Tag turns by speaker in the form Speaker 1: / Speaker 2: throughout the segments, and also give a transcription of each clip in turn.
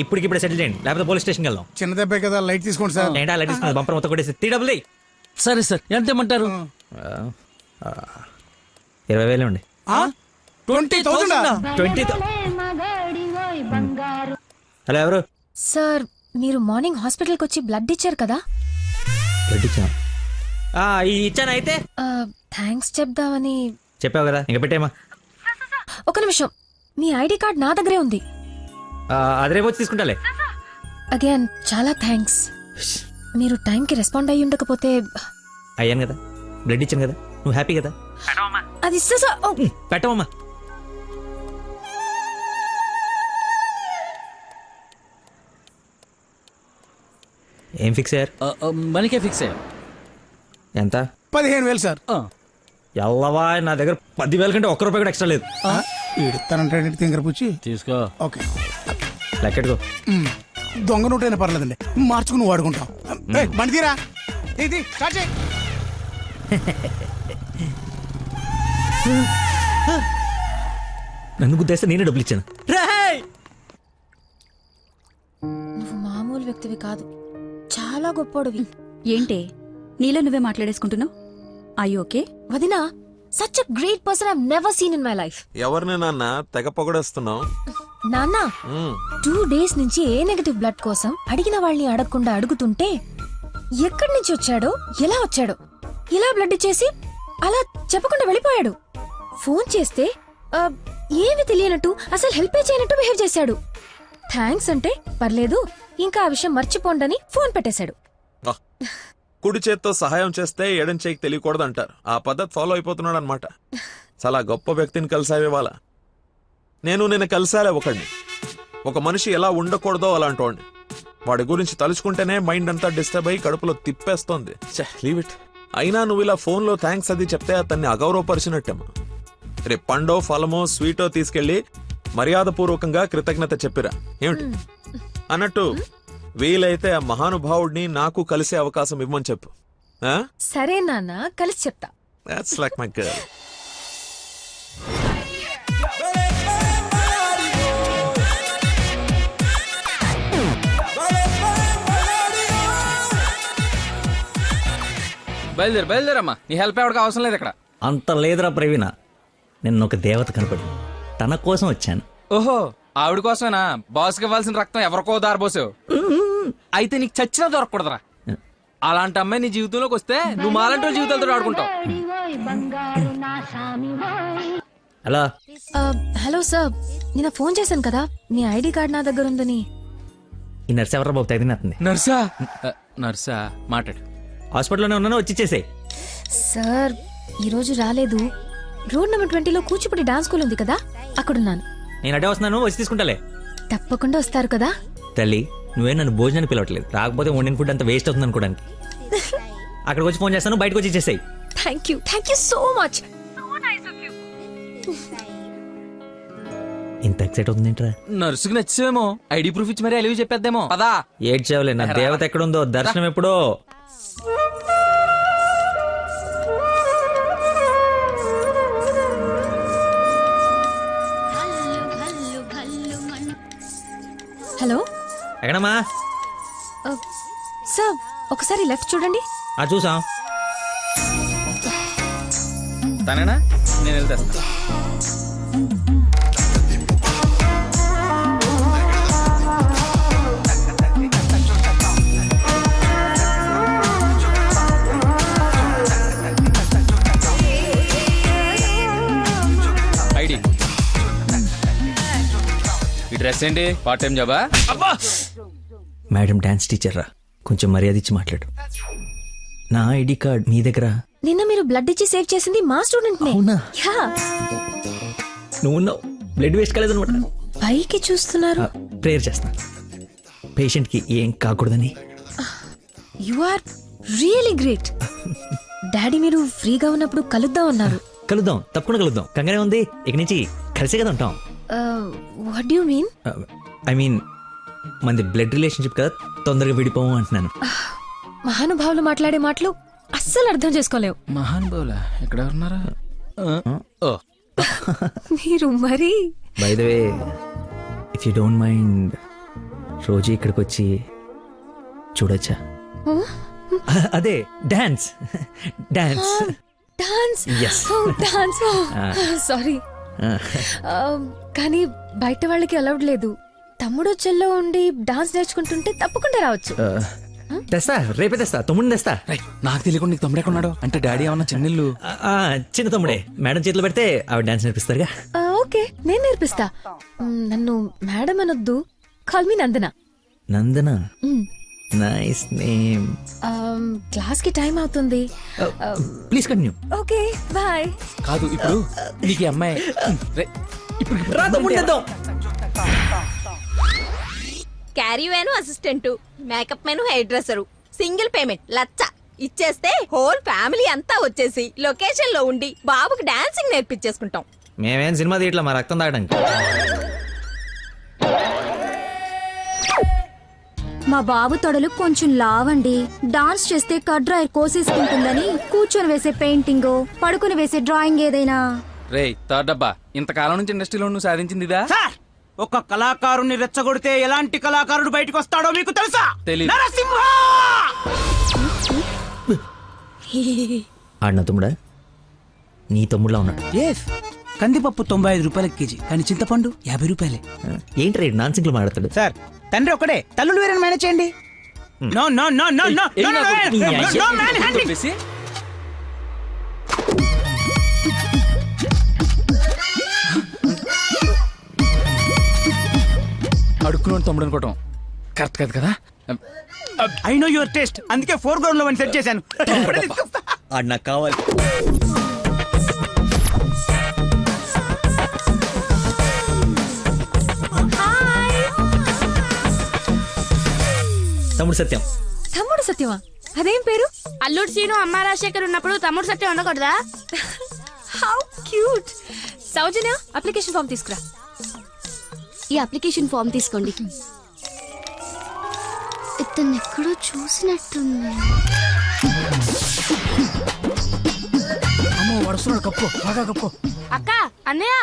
Speaker 1: ఇప్పటికిప్పుడే సెటిల్ చేయండి, లేకపోతే పోలీస్ స్టేషన్కి వెళ్దాం.
Speaker 2: చిన్న దెబ్బే కదా, లైట్ తీసుకోండి సార్.
Speaker 1: ఏంటా లైట్ తీసుకున్నది? బంపర్ మొత్తం కొట్టేసి 3 డబ్బులు.
Speaker 3: సరే సార్, ఎంత ఇమ్మంటారు?
Speaker 1: 20,000 అండి.
Speaker 2: 20,000?
Speaker 1: 20,000. హలో, ఎవరు?
Speaker 4: సార్, మీరు మార్నింగ్ హాస్పిటల్కి వచ్చి బ్లడ్ ఇచ్చారు కదా?
Speaker 1: బ్లడ్ ఇచ్చాను. ఇచ్చాను. అయితే
Speaker 4: థ్యాంక్స్ చెప్దామని.
Speaker 1: చెప్పావు కదా, ఇంకా పెట్టేమా.
Speaker 4: ఒక నిమిషం, మీ ఐడి కార్డ్ నా దగ్గరే ఉంది.
Speaker 1: అది రేపు వచ్చి తీసుకుంటాలే.
Speaker 4: అగైన్ చాలా థ్యాంక్స్. మీరు టైంకి రెస్పాండ్ అయ్యి ఉండకపోతే.
Speaker 1: అయ్యాను కదా, బ్లడ్ ఇచ్చాను కదా, నువ్వు హ్యాపీ కదా.
Speaker 4: అది
Speaker 1: పెట్టవమ్మా. ఏం ఫిక్స్ అయ్యారు?
Speaker 3: మనకే ఫిక్స్ అయ్యారు.
Speaker 1: ఎంత?
Speaker 2: 15,000 సార్.
Speaker 1: ఎల్లవా, నా దగ్గర 10,000 కంటే ఒక్క రూపాయి కూడా ఎక్స్ట్రా లేదు.
Speaker 2: ఇడతానంటే తింగర పుచ్చి
Speaker 3: తీసుకో.
Speaker 2: ఓకే,
Speaker 1: లెక్కెట్టుకో.
Speaker 2: దొంగ నోటైనా పర్లేదండి, మార్చుకుని వాడుకుంటాం. బండి తీరా, ఇది స్టార్ట్ చేయి.
Speaker 1: నన్ను గుద్దేస్తే నేనే డబ్బులు ఇచ్చాను.
Speaker 4: నువ్వు మామూలు వ్యక్తివి కాదు, చాలా గొప్పోడివి.
Speaker 5: ఏంటే నీలో నువ్వే మాట్లాడేసుకుంటున్నావు? I okay?
Speaker 4: వదినా, such a great person I have never seen in my life.
Speaker 6: ఎవరిని నాన్న తెగ పొగడేస్తున్నావు?
Speaker 4: నాన్న, 2 days నుంచి ఏ నెగటివ్ బ్లడ్ కోసం అడిగిన వాళ్ళని అడగకుండా అడుగుతుంటే ఎక్కడి నుంచి వచ్చాడో, ఎలా వచ్చాడో, ఇలా బ్లడ్ ఇచ్చేసి అలా చెప్పకుండా వెళ్ళిపోయాడు. ఫోన్ చేస్తే ఏమి తెలియనట్టు, అసలు హెల్ప్ చేయనట్టు బిహేవ్ చేశాడు. థ్యాంక్స్ అంటే పర్లేదు, ఇంకా ఆ విషయం మర్చిపోండని ఫోన్ పెట్టేశాడు.
Speaker 6: కుడి చేత్తో సహాయం చేస్తే ఎడం చేయికి తెలియకూడదు అంటారు. ఆ పద్ధతి ఫాలో అయిపోతున్నాడు అనమాట. చాలా గొప్ప వ్యక్తిని కలిసావే వాళ్ళ. నేను నిన్న కలిసాలే ఒకడిని. ఒక మనిషి ఎలా ఉండకూడదో అలాంటి వాడిని. వాడి గురించి తలుచుకుంటేనే మైండ్ అంతా డిస్టర్బ్ అయ్యి కడుపులో తిప్పేస్తోంది. Leave it. అయినా నువ్వు ఇలా ఫోన్లో థ్యాంక్స్ అది చెప్తే అతన్ని అగౌరవపరిచినట్టేమో. రేపు పండో ఫలమో స్వీటో తీసుకెళ్లి మర్యాదపూర్వకంగా కృతజ్ఞత చెప్పిరా. ఏమిటి అన్నట్టు వీలైతే ఆ మహానుభావుడిని నాకు కలిసే అవకాశం ఇవ్వమని చెప్పు.
Speaker 4: సరే నాన్న, కలిసి చెప్తా.
Speaker 6: That's like my girl.
Speaker 3: బయలుదేరమ్మా, నీ హెల్ప్ ఎవరికి అవసరం లేదు ఇక్కడ.
Speaker 1: అంత లేదురా ప్రవీణ, నిన్న ఒక దేవత కనపడి తన కోసం వచ్చాను.
Speaker 3: ఓహో, ఆవిడ కోసమేనా? బాస్కి ఇవ్వాల్సిన రక్తం ఎవరికో దారిపోసావు. అయితే నీకు చచ్చినా దొరకకూడదురా. అలాంటి అమ్మాయి నీ జీవితంలోకి వస్తే నువ్వు మాలంటో జీవితాలతో ఆడుకుంటావు.
Speaker 1: హలో.
Speaker 4: హలో సార్, నిన్న ఫోన్ చేశాను కదా, మీ ఐడి కార్డ్ నా దగ్గర ఉందని.
Speaker 1: ఈ నర్స్ ఎవరా బాబు తగినట్టుంది?
Speaker 3: నర్సా మాట్లాడు.
Speaker 1: హాస్పిటల్లోనే ఉన్నాను, వచ్చి ఇచ్చేసేయ్.
Speaker 4: సార్, ఈరోజు రాలేదు. రోడ్ నెంబర్ 20లో కూచిపూడి డాన్స్ స్కూల్ ఉంది కదా, అక్కడున్నాను.
Speaker 1: నేను అడే వస్తున్నాను, వచ్చి తీసుకుంటాలే.
Speaker 4: తప్పకుండా వస్తారు కదా?
Speaker 1: తల్లి, నువ్వే నన్ను భోజనానికి పిలవట్లేదు. రాకపోతే వండిన ఫుడ్ అంత వేస్ట్ అవుతుంది అనుకోడానికి. అక్కడికి వచ్చి ఫోన్ చేస్తాను, బయటకు వచ్చి ఇచ్చేసాయి.
Speaker 4: Thank you so much.
Speaker 1: ఇంత ఎక్సైట్ అవుతుంది ఏంట్రా?
Speaker 3: నర్సుకి నచ్చేమో, ఐడి ప్రూఫ్ ఇచ్చి మరీ అలివి చెప్పేద్దేమో. పదా
Speaker 1: ఏడ్చేవలే, నా దేవత ఎక్కడుందో, దర్శనం ఎప్పుడో.
Speaker 4: హలో,
Speaker 1: ఎక్కడమ్మా?
Speaker 4: సార్ ఒకసారి లెఫ్ట్ చూడండి.
Speaker 1: చూసాం.
Speaker 3: తనేనా? నేను వెళ్తా. ఐడి, ఈ డ్రెస్ ఏంటి? పార్ట్ టైం జాబా?
Speaker 1: మేడం డాన్స్ టీచర్ రా, కొంచెం మర్యాద ఇచ్చి మాట్లాడు. నా ఐడి కార్డ్ మీ దగ్గర.
Speaker 4: నిన్న మీరు బ్లడ్ ఇచ్చి సేవ్ చేసింది మా స్టూడెంట్ నే.
Speaker 1: అవునా?
Speaker 4: యా.
Speaker 1: నువ్వు బ్లడ్ వేస్ట్ కాలేదన్నమాట.
Speaker 4: పైకి చూస్తున్నారు.
Speaker 1: ప్రేయర్ చేస్తా, పేషెంట్ కి ఏం కాకూడదని.
Speaker 4: You are really great. Daddy మీరు ఫ్రీగా ఉన్నప్పుడు కలుద్దాం అన్నారు.
Speaker 1: కలుద్దాం, తప్పకుండా కలుద్దాం. కంగానే ఉంది, ఇక నుంచి కలిసే కదా ఉంటాం.
Speaker 4: What do you mean?
Speaker 1: I mean మనది బ్లడ్ రిలేషన్షిప్ కదా, తొందరగా విడిపోము అంటున్నాను.
Speaker 4: మహానుభావులు మాట్లాడే మాటలు అస్సలు అర్థం చేసుకోలేవు.
Speaker 3: మహానుభావులా? ఎక్కడ ఉన్నారా?
Speaker 4: మీరు మరి.
Speaker 1: By the way, if you don't mind, రోజు ఇక్కడికి వచ్చి చూడొచ్చా? అదే dance dance.
Speaker 4: Dance
Speaker 1: Yes.
Speaker 4: Dance sorry కానీ బయట వాళ్ళకి అలౌడ్ లేదు. తమ్ముడు చెల్లో ఉండి డాన్స్ నేర్చుకుంటుంటే తప్పకుండా రావచ్చు.
Speaker 1: తెస్తా, రేపే తెస్తా, తమ్ముడిని తెస్తా.
Speaker 3: రేయ్, నాకు తెలియకుండా నీకు తమ్ముడు ఎక్కడున్నాడు? అంటే డాడీ ఏమన్నా చెన్నెళ్ళు?
Speaker 1: చిన్న తమ్ముడే, మేడం చేతిలో పెడితే ఆవిడ డాన్స్ నేర్పిస్తారుగా.
Speaker 4: ఓకే, నేను నేర్పిస్తా. నన్ను మేడం అనొద్దు, call me Nandana.
Speaker 1: Nandana, nice name.
Speaker 4: Class కి టైం అవుతుంది.
Speaker 1: Please continue.
Speaker 4: Okay boy.
Speaker 3: కాదు, ఇప్పుడు నీకు ఈ అమ్మాయి రేయ్, ఇప్పుడు
Speaker 1: రా తమ్ముడిని తెద్దాం.
Speaker 7: Carry van assistant, makeup man hair dresser, single payment 1,00,000 ఇచ్చేస్తే హోల్ ఫ్యామిలీ అంతా వచ్చేసి లొకేషన్ లో ఉండి బాబుకి డాన్సింగ్ నేర్పించేసుకుంటాం.
Speaker 1: మేమేం సినిమా తీయట్లా, మా రక్తం తాగడానికి.
Speaker 5: మా బాబు తొడలు కొంచెం లావండి. డాన్స్ చేస్తే కడ్రాయర్ కోసేసుకుంటుందని కూర్చొని వేసే పెయింటింగ్, పడుకుని వేసే డ్రాయింగ్ ఏదైనా.
Speaker 3: రేయ్ థర్డ్ డబ్బా, ఇంతకాలం నుంచి ఇండస్ట్రీలో నువ్వు సాధించింది ఇదా?
Speaker 2: సార్, ఒక కళాకారుని రెచ్చగొడితే ఎలాంటి కళాకారుడు బయటకు వస్తాడో మీకు తెలుసా?
Speaker 3: తెలీదు.
Speaker 2: నరసింహ!
Speaker 1: ఆడిన తమ్ముడా? నీ తమ్ముడులా ఉన్నాడు.
Speaker 2: కందిపప్పు 95 రూపాయల కేజీ, కానీ చింతపండు 50 రూపాయలే.
Speaker 1: ఏంటి రేడు నాన్ సింగ్లు మాట్లాడతాడు?
Speaker 2: సార్, తండ్రి ఒకడే, తల్లులు వేరే మేనేజ్ చేయండి. No no no no no
Speaker 3: ఏం
Speaker 2: నో
Speaker 3: కాదు,
Speaker 2: నో మ్యాన్ హ్యాండింగ్.
Speaker 3: చెప్పేసి అడుక్కున్నాడు తమ్ముడు అనుకోవటం కరెక్ట్ కాదు కదా.
Speaker 2: ఐ నో యువర్ టేస్ట్, అందుకే 4 గ్రౌండ్ లో వన్ సెట్ చేశాను.
Speaker 1: ఆడు నాకు కావాలి. తమ్ముడు సత్యం.
Speaker 4: తమ్ముడు సత్యమా? అదేం పేరు?
Speaker 8: అల్లుడు సీను అమ్మ రాజశేఖర్ ఉన్నప్పుడు తమ్ముడు సత్యం ఉండకూడదా?
Speaker 4: How cute. Soujanya, application form తీసుకురా.
Speaker 5: ఈ అప్లికేషన్ ఫామ్ తీసుకోండి. ఇతను ఎక్కడో చూసినట్టుంది.
Speaker 2: అమ్మో, వడుస్తున్నాడు, కప్పు బాగా కప్పు.
Speaker 8: అక్క, అన్నయ్య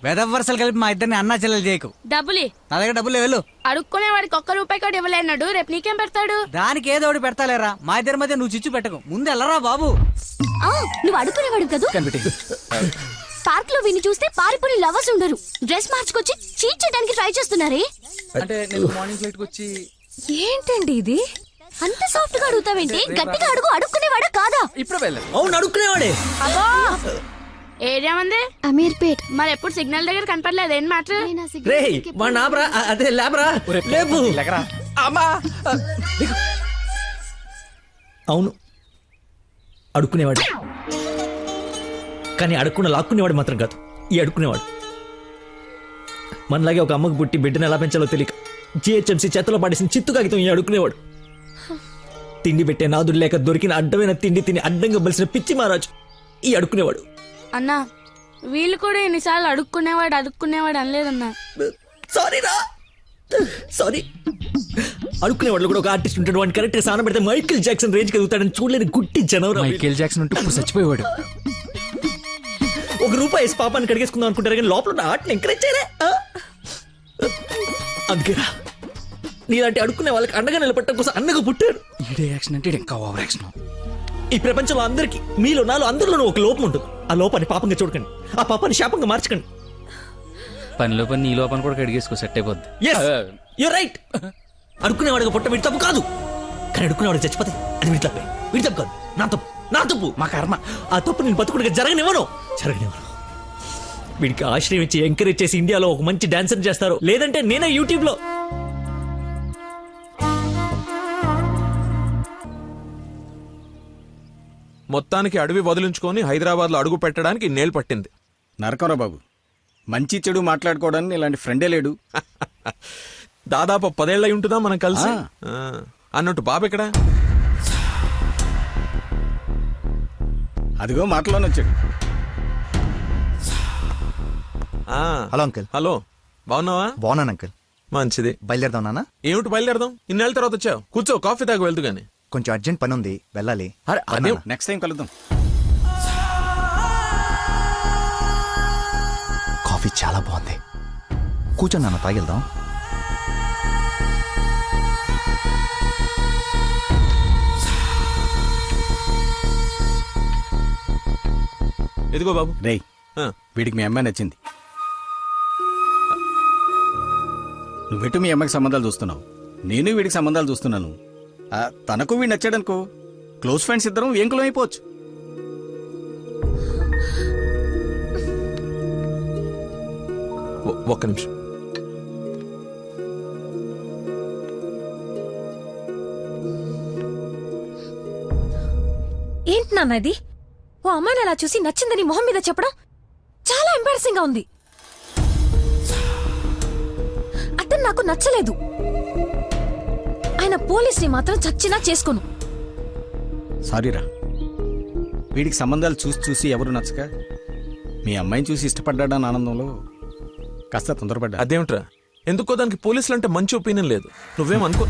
Speaker 2: వేదవ వరుసలు కలిపి మా ఇద్దరిని అన్నా చెల్లెలు చేయకు.
Speaker 8: డబ్బులి
Speaker 2: నా దగ్గర డబ్బులు వెళ్ళు.
Speaker 8: అడుక్కునే వాడికి ₹1 కూడా ఇవ్వలేన్నాడు. రేపు నీకేం పెడతాడు?
Speaker 2: దానికి ఏదో ఒకటి పెడతాలేరా, మా ఇద్దరి మధ్య నువ్వు చిచ్చు పెట్టకు. ముందు వెళ్ళరా బాబు.
Speaker 5: నువ్వు అడుగునేవాడు కదా.
Speaker 3: కనిపెట్టి
Speaker 5: పార్క్ లో విని చూస్తే పారిపోయి లవర్స్ ఉండరు. డ్రెస్ మార్చుకొచ్చి చీట్ చేయడానికి ట్రై చేస్తున్నారే.
Speaker 3: అంటే నేను మార్నింగ్ ఫ్లైట్ కి వచ్చి
Speaker 4: ఏంటండి ఇది?
Speaker 5: అంత సాఫ్ట్ గా అడుగుతావేంటి? గట్టిగా అడుగు. అడుక్కునేవాడా కాదా?
Speaker 3: ఇప్పుడు వెళ్ళాను.
Speaker 1: అవును, అడుక్కునేవాడే.
Speaker 8: అబ్బో, ఏరియా ఉంది
Speaker 5: అమీర్పేట్.
Speaker 8: మరి ఎప్పుడు సిగ్నల్ దగ్గర కనపడలేదు. ఏం మ్యాటర్?
Speaker 1: రే వాడు నాబ్రా, అదే లేబరా, లేపు. అవును, అడుక్కునేవాడు. కానీ అడుక్కున్న లాక్కునేవాడు మాత్రం కాదు ఈ అడుక్కునేవాడు. మనలాగే ఒక అమ్మకు పుట్టి బిడ్డను ఎలా పెంచాలో తెలియక జిహెచ్ఎంసీ చేతిలో పాడేసిన చిత్తు కాగితం ఈ అడుక్కునేవాడు. తిండి పెట్టే నాదుడు లేక దొరికిన అడ్డమైన తిండి తిని అడ్డంగా బలిసిన పిచ్చి మహారాజు ఈ అడుక్కునేవాడు.
Speaker 8: అన్నా, వీళ్ళు కూడా ఎన్నిసార్లు అడుక్కునేవాడు అనలేదన్నా.
Speaker 1: సారీ రా, సారీ. అడుక్కునేవాడు కూడా ఒక ఆర్టిస్ట్ ఉంటాడు. వాడిని కరెక్ట్ గా సాన పెడితే మైకేల్ జాక్సన్ రేంజ్ ఎదుగుతాడని చూడలేని గుట్టి జనవరం.
Speaker 3: మైకేల్ జాక్సన్ ఉంటూ ఇప్పుడు చచ్చిపోయేవాడు.
Speaker 1: ₹1 వేసి పాపాన్ని కడిగేసుకుందాం అనుకుంటారు కానీ లోపల ఆర్ట్ని ఎంకరేజ్ చేయలే. అందుకేరా నీలాంటి అడుక్కునే వాళ్ళకి అండగా నిలబట్టడం కోసం అన్నగా పుట్టారు.
Speaker 3: ఈడే యాక్షన్ అంటే ఇంకా ఓవర్ యాక్షన్.
Speaker 1: ఈ ప్రపంచంలో అందరికీ, మీలో నాలో అందరిలోనూ ఒక లోపం ఉంటుంది. ఆ లోపాన్ని పాపంగా చూడకండి, ఆ పాపాన్ని శాపంగా మార్చకండి.
Speaker 3: పనిలో పని నీ లోపల కూడా కడిగేసుకో, సెట్ అయిపోద్ది.
Speaker 1: You're right. అడుక్కునేవాడిగా పుట్ట వీడి తప్పు కాదు, కానీ అడుక్కునేవాడు చచ్చిపోతే అది వీడి తప్పే. వీడి తప్పు కాదు, నా తప్పు, మా కర్మ. ఆ తప్పు నేను బతుకుడిగా జరగనివ్వను. వీడికి ఆశ్రయం ఇచ్చి ఎంకరేజ్ చేసి ఇండియాలో ఒక మంచి డాన్సర్ చేస్తారు, లేదంటే నేనే యూట్యూబ్ లో.
Speaker 6: మొత్తానికి అడవి వదిలించుకొని హైదరాబాద్ లో అడుగు పెట్టడానికి నేలు పట్టింది.
Speaker 9: నరకరా బాబు, మంచి చెడు మాట్లాడుకోవడానికి ఇలాంటి ఫ్రెండే లేడు.
Speaker 6: దాదాపు 10 ఏళ్ళై ఉంటుందా మనం కలిసి. అన్నట్టు బాబు ఇక్కడ
Speaker 9: అదిగో మాటలోనే వచ్చాడు.
Speaker 10: Hello uncle.
Speaker 6: హలో, బాగున్నావా?
Speaker 10: బాగున్నాను అంకుల్.
Speaker 6: మంచిది.
Speaker 10: బయలుదేరదాం నాన్న.
Speaker 6: ఏమిటి బయలుదేరదాం? ఇన్నేళ్ళ తర్వాత వచ్చావు, కూర్చో, కాఫీ తాగు వెళ్తూ గాని.
Speaker 10: కొంచెం అర్జెంట్ పని ఉంది, వెళ్ళాలి.
Speaker 6: అదే
Speaker 9: నెక్స్ట్ టైం కలుద్దాం.
Speaker 10: కాఫీ చాలా బాగుంది, కూర్చొని నాన్న తాగిద్దాం.
Speaker 6: ఇదిగో బాబు.
Speaker 9: రేయ్
Speaker 6: ఆ,
Speaker 9: వీడికి మీ అమ్మాయి నచ్చింది. నువ్వెటు మీ అమ్మాయికి సంబంధాలు చూస్తున్నావు, నేను వీడికి సంబంధాలు చూస్తున్నాను. తనకు వీడు నచ్చాడనుకో, క్లోజ్ ఫ్రెండ్స్ ఇద్దరం ఏంకులం అయిపోవచ్చు.
Speaker 6: ఒక్క నిమిషం.
Speaker 4: ఏంటి నాన్న ఇది? ఓ అమ్మాయిని అలా చూసి నచ్చిందని మొహం మీద చెప్పడం చాలా ఎంబారసింగ్ గా ఉంది. అతను నాకు నచ్చలేదు. ఆయన పోలీస్ని మాత్రం చచ్చినా చేసుకోను.
Speaker 9: సారీరా, వీడికి సంబంధాలు చూసి చూసి ఎవరు నచ్చక మీ అమ్మాయిని చూసి ఇష్టపడ్డాడని ఆనందంలో కాస్త తొందరపడ్డా.
Speaker 6: అదేమిట్రా, ఎందుకో దానికి పోలీసులు అంటే మంచి ఒపీనియన్ లేదు. నువ్వేం అనుకో.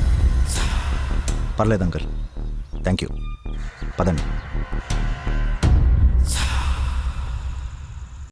Speaker 10: పర్లేదు అంకుల్, థ్యాంక్ యూ. పదండి.